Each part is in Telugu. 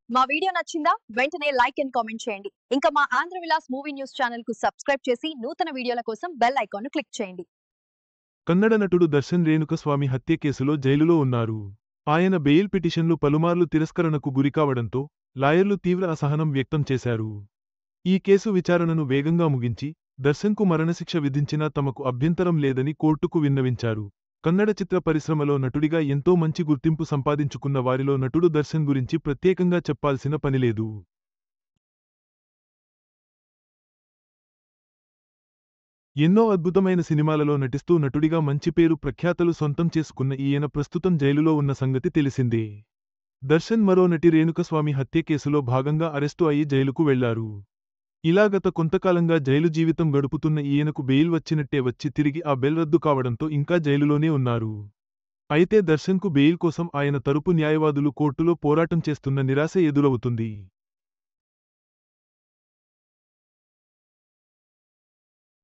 మా వీడియో నచ్చిందా? వెంటనే లైక్ అండ్ కామెంట్ చేయండి. ఇంకా మా Andhra Vilas movie news channel కు సబ్స్క్రైబ్ చేసి నూతన వీడియోల కోసం బెల్ ఐకాన్ ను క్లిక్ చేయండి. కన్నడ నటుడు దర్శన్ రేణుకస్వామి హత్య కేసులో జైలులో ఉన్నారు. ఆయన బెయిల్ పిటిషన్లు పలుమార్లు తిరస్కరణకు గురికావడంతో లాయర్లు తీవ్ర అసహనం వ్యక్తం చేశారు. ఈ కేసు విచారణను వేగంగా ముగించి దర్శన్కు మరణశిక్ష విధించినా తమకు అభ్యంతరం లేదని కోర్టుకు విన్నవించారు. కన్నడ చిత్ర పరిశ్రమలో నటుడిగా ఎంతో మంచి గుర్తింపు సంపాదించుకున్న వారిలో నటుడు దర్శన్ గురించి ప్రత్యేకంగా చెప్పాల్సిన పనిలేదు. ఎన్నో అద్భుతమైన సినిమాలలో నటిస్తూ నటుడిగా మంచి పేరు ప్రఖ్యాతలు సొంతం చేసుకున్న ఈయన ప్రస్తుతం జైలులో ఉన్న సంగతి తెలిసిందే. దర్శన్ మరో నటి రేణుకస్వామి హత్య కేసులో భాగంగా అరెస్టు అయి జైలుకు వెళ్లారు. ఇలా గత కొంతకాలంగా జైలు జీవితం గడుపుతున్న ఈయనకు బెయిల్ వచ్చినట్టే వచ్చి తిరిగి ఆ బెయిల్ రద్దు కావడంతో ఇంకా జైలులోనే ఉన్నారు. అయితే దర్శన్కు బెయిల్ కోసం ఆయన తరపు న్యాయవాదులు కోర్టులో పోరాటం చేస్తున్న నిరాశ ఎదురవుతుంది.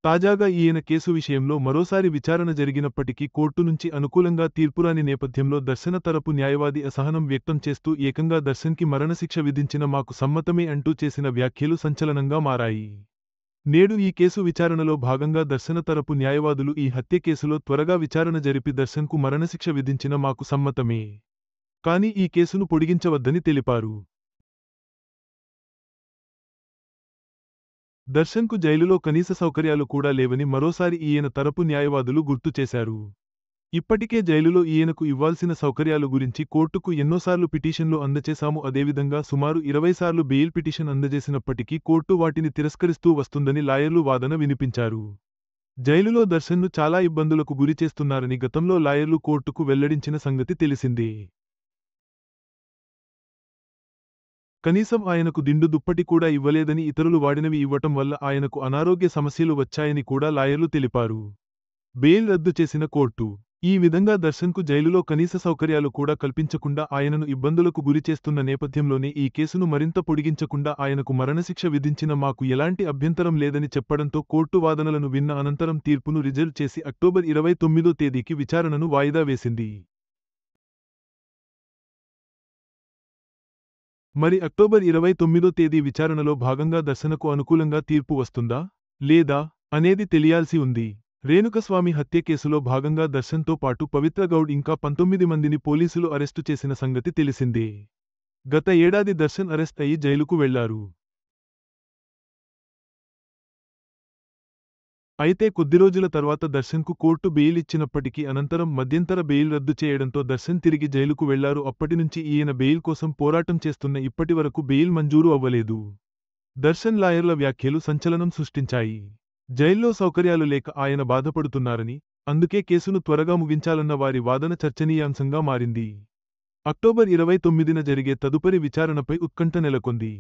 తాజాగా ఈయన కేసు విషయంలో మరోసారి విచారణ జరిగినప్పటికీ కోర్టు నుంచి అనుకూలంగా తీర్పురాని నేపథ్యంలో దర్శన తరపు న్యాయవాది అసహనం వ్యక్తం చేస్తూ ఏకంగా దర్శన్కి మరణశిక్ష విధించిన మాకు సమ్మతమే అంటూ చేసిన వ్యాఖ్యలు సంచలనంగా మారాయి. నేడు ఈ కేసు విచారణలో భాగంగా దర్శన తరపు న్యాయవాదులు ఈ హత్య కేసులో త్వరగా విచారణ జరిపి దర్శన్కు మరణశిక్ష విధించిన మాకు సమ్మతమే. కానీ ఈ కేసును పొడిగించవద్దని తెలిపారు. దర్శన్కు జైలులో కనీస సౌకర్యాలు కూడా లేవని మరోసారి ఈయన తరపు న్యాయవాదులు గుర్తు చేశారు. ఇప్పటికే జైలులో ఈయనకు ఇవ్వాల్సిన సౌకర్యాలు గురించి కోర్టుకు ఎన్నోసార్లు పిటిషన్లు అందజేశాము. అదేవిధంగా సుమారు 20 సార్లు బెయిల్ పిటిషన్ అందజేసినప్పటికీ కోర్టు వాటిని తిరస్కరిస్తూ వస్తుందని లాయర్లు వాదన వినిపించారు. జైలులో దర్శన్ను చాలా ఇబ్బందులకు గురిచేస్తున్నారని గతంలో లాయర్లు కోర్టుకు వెల్లడించిన సంగతి తెలిసిందే. కనీసం ఆయనకు దిండు దుప్పటి కూడా ఇవ్వలేదని, ఇతరులు వాడినవి ఇవ్వటం వల్ల ఆయనకు అనారోగ్య సమస్యలు వచ్చాయని కూడా లాయర్లు తెలిపారు. బెయిల్ రద్దు చేసిన కోర్టు ఈ విధంగా దర్శన్కు జైలులో కనీస సౌకర్యాలు కూడా కల్పించకుండా ఆయనను ఇబ్బందులకు గురిచేస్తున్న నేపథ్యంలోనే ఈ కేసును మరింత పొడిగించకుండా ఆయనకు మరణశిక్ష విధించిన మాకు ఎలాంటి అభ్యంతరం లేదని చెప్పడంతో కోర్టు వాదనలను విన్న అనంతరం తీర్పును రిజర్వ్ చేసి అక్టోబర్ 29వ తేదీకి విచారణను వాయిదా వేసింది. మరి అక్టోబర్ 29వ తేదీ విచారణలో భాగంగా దర్శనకు అనుకూలంగా తీర్పు వస్తుందా లేదా అనేది తెలియాల్సి ఉంది. రేణుకస్వామి హత్య కేసులో భాగంగా దర్శన్తో పాటు పవిత్ర గౌడ్ ఇంకా 19 మందిని పోలీసులు అరెస్టు చేసిన సంగతి తెలిసిందే. గత ఏడాది దర్శన్ అరెస్ట్ అయి జైలుకు వెళ్లారు. అయితే కొద్ది రోజుల తర్వాత దర్శన్కు కోర్టు బెయిల్ ఇచ్చినప్పటికీ అనంతరం మధ్యంతర బెయిల్ రద్దు చేయడంతో దర్శన్ తిరిగి జైలుకు వెళ్లారు. అప్పటినుంచి ఈయన బెయిల్ కోసం పోరాటం చేస్తున్న ఇప్పటివరకు బెయిల్ మంజూరు అవ్వలేదు. దర్శన్ లాయర్ల వ్యాఖ్యలు సంచలనం సృష్టించాయి. జైల్లో సౌకర్యాలు లేక ఆయన బాధపడుతున్నారని, అందుకే కేసును త్వరగా ముగించాలన్న వారి వాదన చర్చనీయాంశంగా మారింది. అక్టోబర్ 29న జరిగే తదుపరి విచారణపై ఉత్కంఠ నెలకొంది.